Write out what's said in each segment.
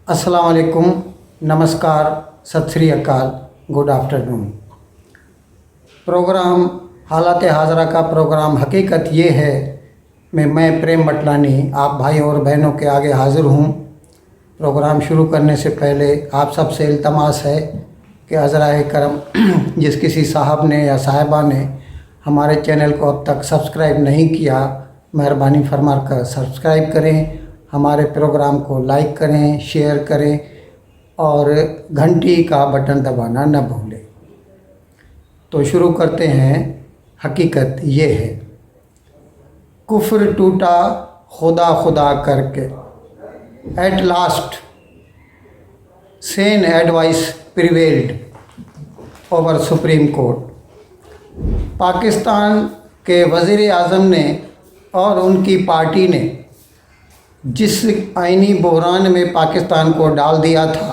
अस्सलाम वालेकुम, नमस्कार, सत श्री अकाल, गुड आफ्टरनून। प्रोग्राम हालात हाजरा का प्रोग्राम हकीकत ये है मैं प्रेम मटलानी आप भाई और बहनों के आगे हाज़िर हूँ। प्रोग्राम शुरू करने से पहले आप सब से इल्तमास है कि हज़राए करम जिस किसी साहब ने या साहिबा ने हमारे चैनल को अब तक सब्सक्राइब नहीं किया, मेहरबानी फरमा कर सब्सक्राइब करें, हमारे प्रोग्राम को लाइक करें, शेयर करें और घंटी का बटन दबाना न भूलें। तो शुरू करते हैं। हकीकत ये है, कुफ्र टूटा खुदा खुदा करके, at last Sen advice prevailed over supreme court. Pakistan के वज़ीर आज़म ने और उनकी पार्टी ने जिस आइनी बहरान में पाकिस्तान को डाल दिया था,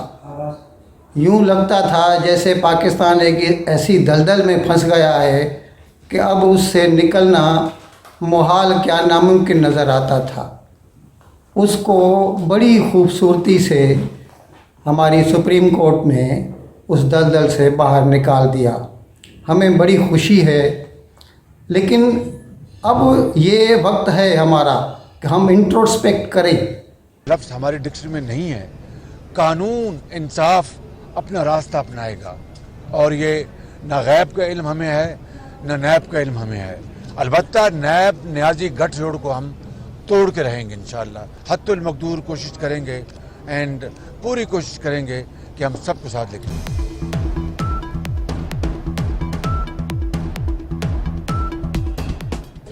यूँ लगता था जैसे पाकिस्तान एक ऐसी दलदल में फंस गया है कि अब उससे निकलना मुहाल क्या नामुमकिन नज़र आता था। उसको बड़ी खूबसूरती से हमारी सुप्रीम कोर्ट ने उस दलदल से बाहर निकाल दिया। हमें बड़ी खुशी है, लेकिन अब ये वक्त है हमारा कि हम इंट्रोस्पेक्ट करें। लफ्ज़ हमारे डिक्शनरी में नहीं है। कानून इंसाफ अपना रास्ता अपनाएगा और ये न गैब का इल्म हमें है न नैब का इल्म हमें है। अलबत्ता नैब न्याजी गठजोड़ को हम तोड़ के रहेंगे इंशाअल्लाह। हत्तुल मकदूर कोशिश करेंगे एंड पूरी कोशिश करेंगे कि हम सबको साथ लेकर।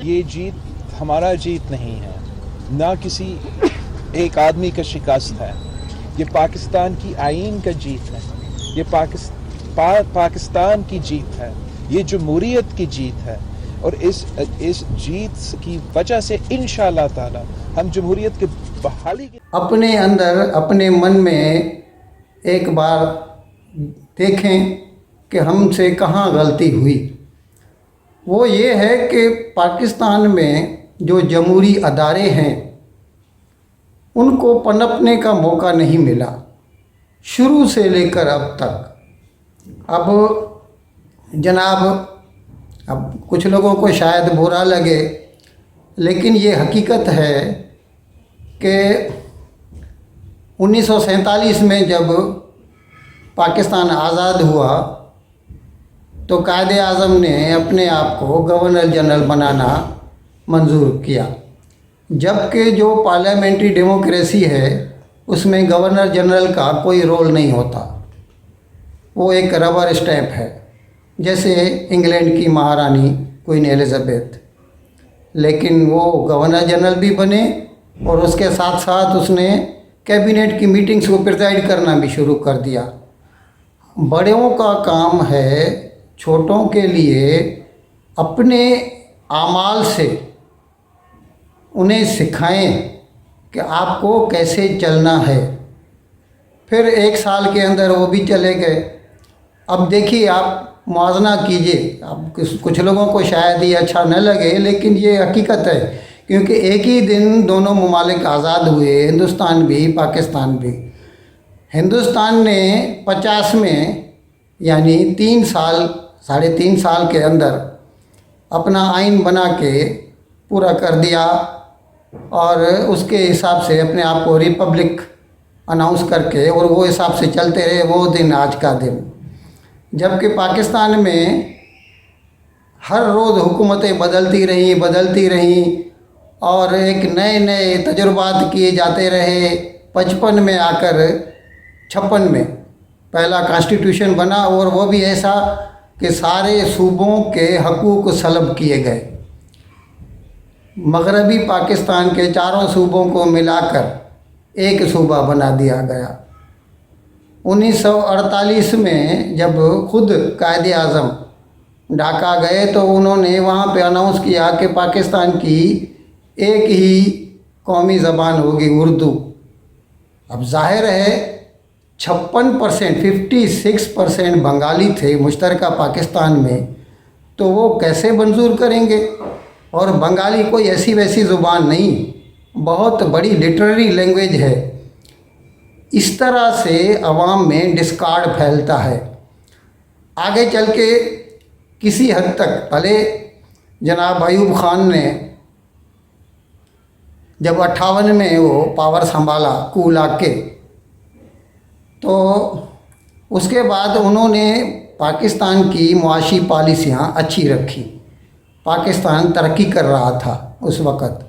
ये जीत हमारा जीत नहीं है, ना किसी एक आदमी का शिकस्त है। ये पाकिस्तान की आईन का जीत है, ये पाकिस्तान की जीत है, ये जमहूरियत की जीत है। और इस जीत की वजह से इंशाअल्लाह ताला हम जमहूरियत के बहाली के अपने अंदर अपने मन में एक बार देखें कि हमसे कहाँ गलती हुई। वो ये है कि पाकिस्तान में जो जमहूरी अदारे हैं उनको पनपने का मौका नहीं मिला शुरू से लेकर अब तक। अब जनाब, अब कुछ लोगों को शायद बुरा लगे, लेकिन ये हकीकत है कि 1947 में जब पाकिस्तान आज़ाद हुआ तो कायदे आज़म ने अपने आप को गवर्नर जनरल बनाना मंजूर किया, जबकि जो पार्लियामेंट्री डेमोक्रेसी है उसमें गवर्नर जनरल का कोई रोल नहीं होता। वो एक रबर स्टैंप है, जैसे इंग्लैंड की महारानी क्वीन एलिज़ाबेथ। लेकिन वो गवर्नर जनरल भी बने और उसके साथ साथ उसने कैबिनेट की मीटिंग्स को प्रिजाइड करना भी शुरू कर दिया। बड़ों का काम है छोटों के लिए अपने आमाल से उन्हें सिखाएं कि आपको कैसे चलना है। फिर एक साल के अंदर वो भी चले गए। अब देखिए, आप मुआवजा कीजिए। अब कुछ लोगों को शायद ये अच्छा न लगे, लेकिन ये हकीकत है, क्योंकि एक ही दिन दोनों ममालिक आज़ाद हुए, हिंदुस्तान भी पाकिस्तान भी। हिंदुस्तान ने 50 में यानी 3 साल 3.5 साल के अंदर अपना आइन बना के पूरा कर दिया और उसके हिसाब से अपने आप को रिपब्लिक अनाउंस करके और वो हिसाब से चलते रहे। वो दिन आज का दिन, जबकि पाकिस्तान में हर रोज़ हुकूमतें बदलती रहीं और एक नए नए तजुर्बात किए जाते रहे। 55 में आकर 56 में पहला कॉन्स्टिट्यूशन बना और वो भी ऐसा कि सारे सूबों के हकूक़ सलब किए गए। मगरबी पाकिस्तान के चारों सूबों को मिलाकर एक सूबा बना दिया गया। 1948 में जब खुद कायदे आज़म ढाका गए तो उन्होंने वहाँ पे अनाउंस किया कि पाकिस्तान की एक ही कौमी ज़बान होगी, उर्दू। अब जाहिर है 56% 56% बंगाली थे मुश्तरका पाकिस्तान में, तो वो कैसे मंजूर करेंगे। और बंगाली कोई ऐसी वैसी ज़ुबान नहीं, बहुत बड़ी लिटरेरी लैंग्वेज है। इस तरह से अवाम में डिस्कार्ड फैलता है। आगे चल के किसी हद तक भले जनाब अयूब खान ने जब 58 में वो पावर संभाला कूल आके, तो उसके बाद उन्होंने पाकिस्तान की मुआशी पॉलिसियाँ अच्छी रखी। पाकिस्तान तरक्की कर रहा था उस वक़्त,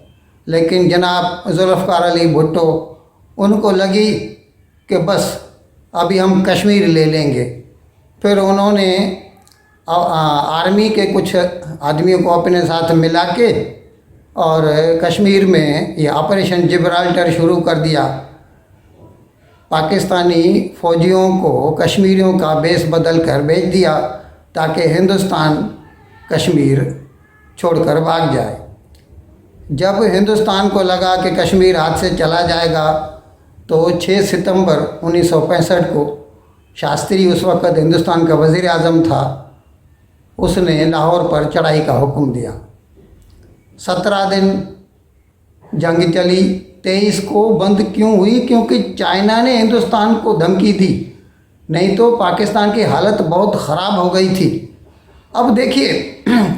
लेकिन जनाब जुल्फ़िकार अली भुट्टो उनको लगी कि बस अभी हम कश्मीर ले लेंगे। फिर उन्होंने आर्मी के कुछ आदमियों को अपने साथ मिला के और कश्मीर में ये ऑपरेशन जिब्राल्टर शुरू कर दिया। पाकिस्तानी फ़ौजियों को कश्मीरियों का बेस बदल कर भेज दिया ताकि हिंदुस्तान कश्मीर छोड़कर भाग जाए। जब हिंदुस्तान को लगा कि कश्मीर हाथ से चला जाएगा, तो 6 सितंबर 1965 को शास्त्री, उस वक़्त हिंदुस्तान का वज़ीर आज़म था, उसने लाहौर पर चढ़ाई का हुक्म दिया। 17 दिन जंग चली। 23 को बंद क्यों हुई? क्योंकि चाइना ने हिंदुस्तान को धमकी दी, नहीं तो पाकिस्तान की हालत बहुत ख़राब हो गई थी। अब देखिए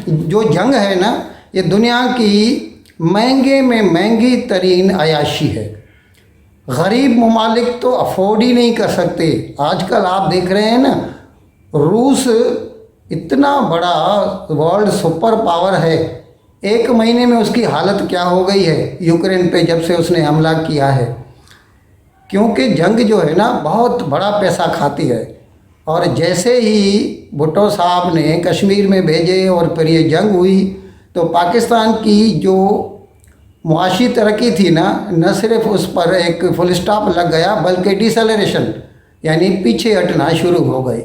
जो जंग है ना, ये दुनिया की महंगे में महंगी तरीन अयाशी है। गरीब ममालिक तो अफोर्ड ही नहीं कर सकते। आजकल आप देख रहे हैं ना, रूस इतना बड़ा वर्ल्ड सुपर पावर है, 1 महीने में उसकी हालत क्या हो गई है यूक्रेन पे जब से उसने हमला किया है। क्योंकि जंग जो है ना बहुत बड़ा पैसा खाती है। और जैसे ही भुट्टो साहब ने कश्मीर में भेजे और फिर ये जंग हुई, तो पाकिस्तान की जो मुआशी तरक्की थी ना, न सिर्फ उस पर एक फुल स्टॉप लग गया, बल्कि डिसलेरेशन यानी पीछे हटना शुरू हो गई।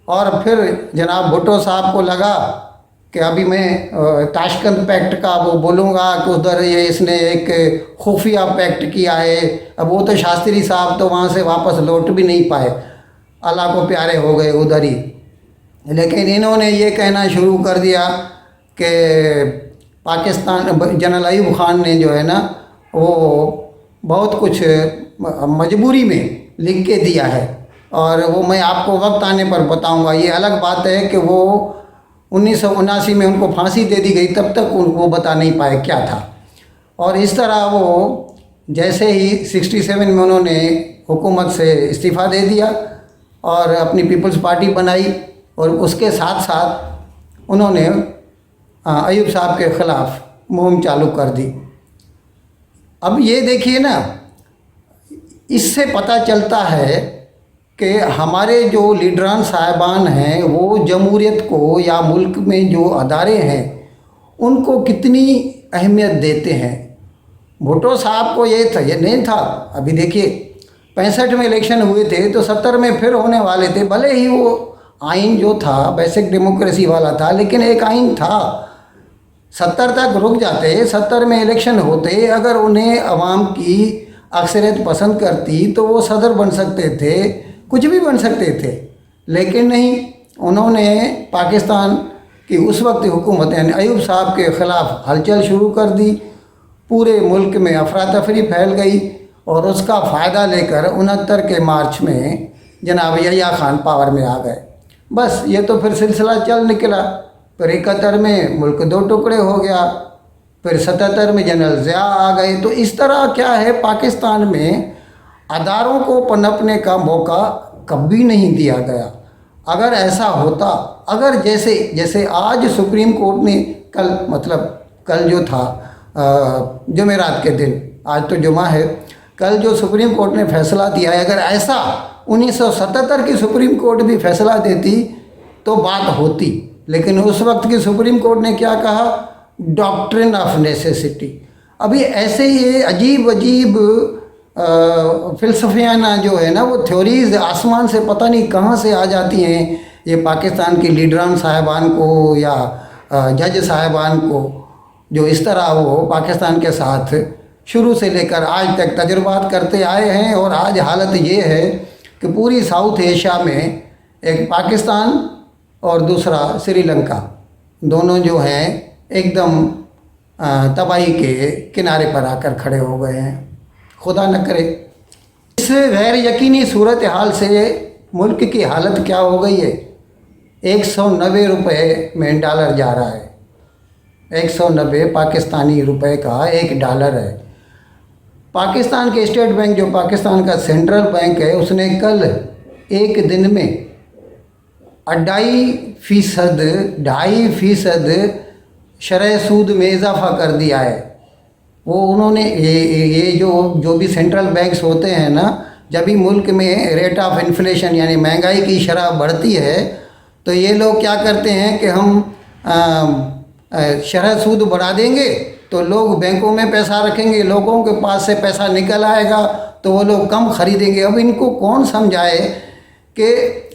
और फिर जनाब भुट्टो साहब को लगा कि अभी मैं ताशकंद पैक्ट का वो बोलूँगा कि उधर ये इसने एक खुफिया पैक्ट किया है। अब वो तो शास्त्री साहब तो वहाँ से वापस लौट भी नहीं पाए, अल्लाह को प्यारे हो गए उधर ही। लेकिन इन्होंने ये कहना शुरू कर दिया कि पाकिस्तान, जनरल अयूब खान ने जो है ना वो बहुत कुछ मजबूरी में लिख के दिया है, और वो मैं आपको वक्त आने पर बताऊंगा। ये अलग बात है कि वो 1979 में उनको फांसी दे दी गई, तब तक वो बता नहीं पाए क्या था। और इस तरह वो जैसे ही 67 में उन्होंने हुकूमत से इस्तीफ़ा दे दिया और अपनी पीपल्स पार्टी बनाई, और उसके साथ साथ उन्होंने अयूब साहब के ख़िलाफ़ मुहिम चालू कर दी। अब ये देखिए ना, इससे पता चलता है कि हमारे जो लीडरान साहिबान हैं वो जमहूरियत को या मुल्क में जो अदारे हैं उनको कितनी अहमियत देते हैं। भुट्टो साहब को ये नहीं था। अभी देखिए 65 में इलेक्शन हुए थे, तो 70 में फिर होने वाले थे। भले ही वो आइन जो था बेसिक डेमोक्रेसी वाला था, लेकिन एक आइन था। 70 तक रुक जाते, 70 में इलेक्शन होते, अगर उन्हें अवाम की अक्सरियत पसंद करती तो वो सदर बन सकते थे, कुछ भी बन सकते थे। लेकिन नहीं, उन्होंने पाकिस्तान की उस वक्त हुकूमत यानी अयूब साहब के ख़िलाफ़ हलचल शुरू कर दी। पूरे मुल्क में अफरा तफरी फैल गई, और उसका फ़ायदा लेकर 69 के मार्च में जनाब यहिया खान पावर में आ गए। बस ये तो फिर सिलसिला चल निकला। फिर 71 में मुल्क 2 टुकड़े हो गया, फिर 77 में जनरल ज़िया आ गए। तो इस तरह क्या है, पाकिस्तान में अदारों को पनपने का मौका कभी नहीं दिया गया। अगर ऐसा होता, अगर जैसे आज सुप्रीम कोर्ट ने कल जो था जुमेरात के दिन, आज तो जुमा है, कल जो सुप्रीम कोर्ट ने फैसला दिया है, अगर ऐसा 1977 की सुप्रीम कोर्ट भी फैसला देती तो बात होती। लेकिन उस वक्त की सुप्रीम कोर्ट ने क्या कहा? Doctrine of necessity. अभी ऐसे ही अजीब अजीब फ़िलसफियाना जो है ना, वो थ्योरीज़ आसमान से पता नहीं कहाँ से आ जाती हैं। ये पाकिस्तान के लीडरान साहिबान को या जज साहिबान को, जो इस तरह वो पाकिस्तान के साथ शुरू से लेकर आज तक तजुर्बात करते आए हैं। और आज हालत ये है कि पूरी साउथ एशिया में एक पाकिस्तान और दूसरा श्रीलंका, दोनों जो हैं एकदम तबाही के किनारे पर आकर खड़े हो गए हैं। खुदा न करे इस गैर यकीनी सूरत हाल से मुल्क की हालत क्या हो गई है। 190 रुपये में डॉलर जा रहा है, 190 पाकिस्तानी रुपए का एक डॉलर है। पाकिस्तान के स्टेट बैंक, जो पाकिस्तान का सेंट्रल बैंक है, उसने कल एक दिन में 2.5% शरह सूद में इजाफा कर दिया है। वो उन्होंने ये जो भी सेंट्रल बैंक्स होते हैं ना, जब भी मुल्क में रेट ऑफ इन्फ्लेशन यानी महंगाई की शरह बढ़ती है तो ये लोग क्या करते हैं कि हम शरह सूद बढ़ा देंगे तो लोग बैंकों में पैसा रखेंगे, लोगों के पास से पैसा निकल आएगा तो वो लोग कम खरीदेंगे। अब इनको कौन समझाए कि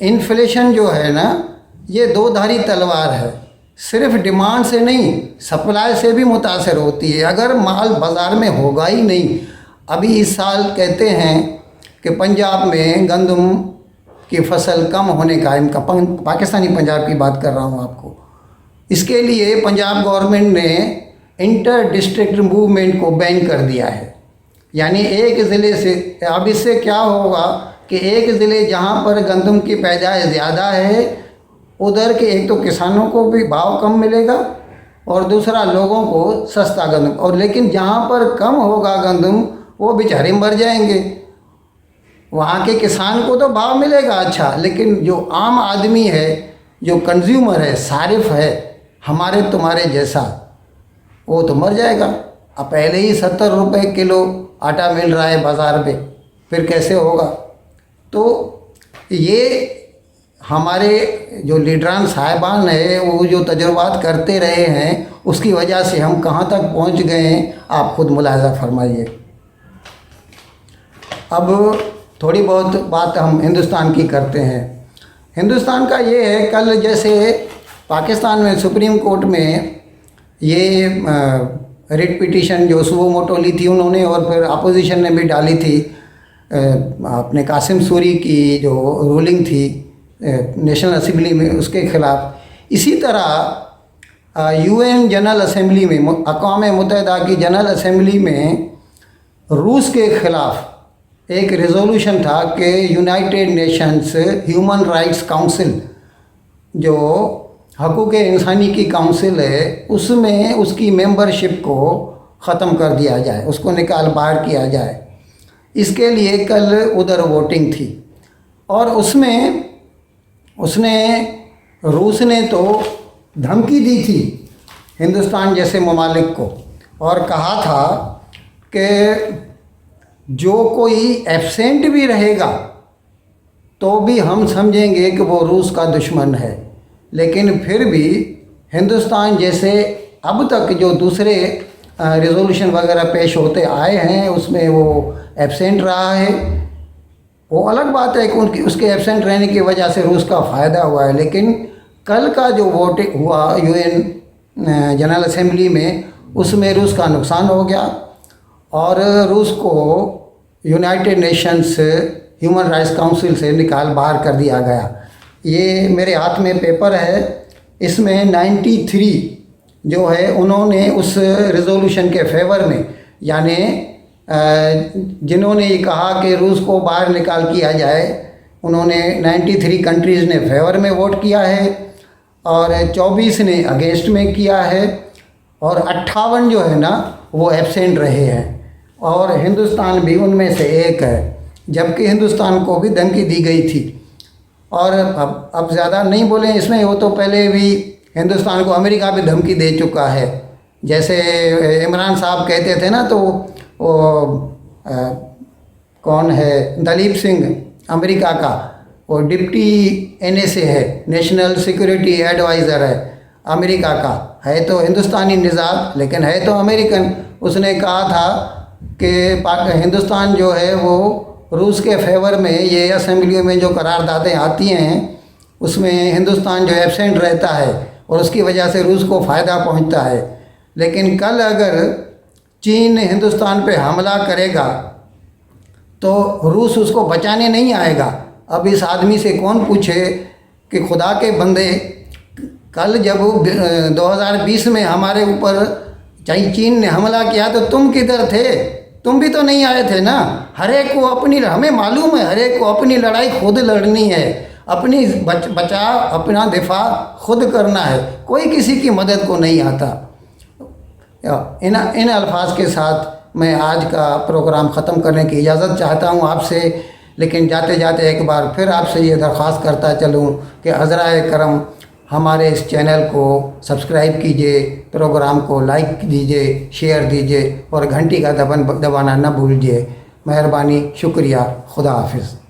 इन्फ्लेशन जो है ना, ये दो धारी तलवार है, सिर्फ डिमांड से नहीं सप्लाई से भी मुतासर होती है। अगर माल बाज़ार में होगा ही नहीं, अभी इस साल कहते हैं कि पंजाब में गंदम की फसल कम होने का इम्कान, पाकिस्तानी पंजाब की बात कर रहा हूँ आपको, इसके लिए पंजाब गवर्नमेंट ने इंटर डिस्ट्रिक्ट मूवमेंट को बैन कर दिया है। यानी एक ज़िले से, अब इससे क्या होगा कि एक ज़िले जहाँ पर गंदम की पैदाइश ज़्यादा है उधर के एक तो किसानों को भी भाव कम मिलेगा और दूसरा लोगों को सस्ता गंदम, और लेकिन जहाँ पर कम होगा गंदम वो बेचारे मर जाएंगे। वहाँ के किसान को तो भाव मिलेगा अच्छा, लेकिन जो आम आदमी है, जो कंज्यूमर है, सारिफ है, हमारे तुम्हारे जैसा, वो तो मर जाएगा। अब पहले ही 70 रुपये किलो आटा मिल रहा है बाज़ार पे, फिर कैसे होगा। तो ये हमारे जो लीडरान साहिबान है वो जो तजुर्बात करते रहे हैं उसकी वजह से हम कहाँ तक पहुँच गए हैं, आप खुद मुलाहिजा फरमाइए। अब थोड़ी बहुत बात हम हिंदुस्तान की करते हैं। हिंदुस्तान का ये है, कल जैसे पाकिस्तान में सुप्रीम कोर्ट में ये रिट पिटीशन जो सुबह मोटो ली थी उन्होंने, और फिर अपोजिशन ने भी डाली थी अपने कासिम सूरी की जो रूलिंग थी नेशनल असेंबली में, उसके ख़िलाफ़। इसी तरह यूएन जनरल असेंबली में, अक़वाम मुत्तहिदा की जनरल असेंबली में रूस के ख़िलाफ़ एक रेजोल्यूशन था कि United Nations human rights council, जो हकूक़ इंसानी की काउंसिल है, उसमें उसकी मेंबरशिप को ख़त्म कर दिया जाए, उसको निकाल बाहर किया जाए। इसके लिए कल उधर वोटिंग थी और उसमें रूस ने तो धमकी दी थी हिंदुस्तान जैसे ममालिक को और कहा था कि जो कोई एब्सेंट भी रहेगा तो भी हम समझेंगे कि वो रूस का दुश्मन है। लेकिन फिर भी हिंदुस्तान जैसे अब तक जो दूसरे रिजोल्यूशन वगैरह पेश होते आए हैं उसमें वो एब्सेंट रहा है। वो अलग बात है कि उसके एब्सेंट रहने की वजह से रूस का फ़ायदा हुआ है, लेकिन कल का जो वोट हुआ यूएन जनरल असेंबली में उसमें रूस का नुकसान हो गया और रूस को United Nations human rights council से निकाल बाहर कर दिया गया। ये मेरे हाथ में पेपर है, इसमें 93 जो है उन्होंने उस रिजोल्यूशन के फेवर में, यानी जिन्होंने ये कहा कि रूस को बाहर निकाल किया जाए, उन्होंने 93 कंट्रीज़ ने फेवर में वोट किया है और 24 ने अगेंस्ट में किया है और 58 जो है ना वो एब्सेंट रहे हैं और हिंदुस्तान भी उनमें से एक है, जबकि हिंदुस्तान को भी धमकी दी गई थी। और अब ज़्यादा नहीं बोलें इसमें, वो तो पहले भी हिंदुस्तान को अमेरिका भी धमकी दे चुका है। जैसे इमरान साहब कहते थे ना, तो वो कौन है, दलीप सिंह अमेरिका का, वो डिप्टी NSA है, नेशनल सिक्योरिटी एडवाइज़र है अमेरिका का, है तो हिंदुस्तानी निज़ाद लेकिन है तो अमेरिकन। उसने कहा था कि हिंदुस्तान जो है वो रूस के फेवर में, ये असेंबली में जो करारदादें आती हैं उसमें हिंदुस्तान जो एब्सेंट रहता है और उसकी वजह से रूस को फ़ायदा पहुंचता है। लेकिन कल अगर चीन हिंदुस्तान पे हमला करेगा तो रूस उसको बचाने नहीं आएगा। अब इस आदमी से कौन पूछे कि खुदा के बंदे, कल जब 2020 में हमारे ऊपर चाहे चीन ने हमला किया तो तुम किधर थे? तुम भी तो नहीं आए थे ना। हर एक को अपनी, हमें मालूम है हर एक को अपनी लड़ाई खुद लड़नी है, अपनी बचाव अपना दिफा खुद करना है, कोई किसी की मदद को नहीं आता। इन अल्फाज के साथ मैं आज का प्रोग्राम ख़त्म करने की इजाज़त चाहता हूँ आपसे, लेकिन जाते जाते एक बार फिर आपसे ये दरख्वास्त करता चलूँ कि हज़राए करम हमारे इस चैनल को सब्सक्राइब कीजिए, प्रोग्राम को लाइक दीजिए, शेयर दीजिए और घंटी का दबाना न भूलिए। मेहरबानी, शुक्रिया, खुदा हाफिज़।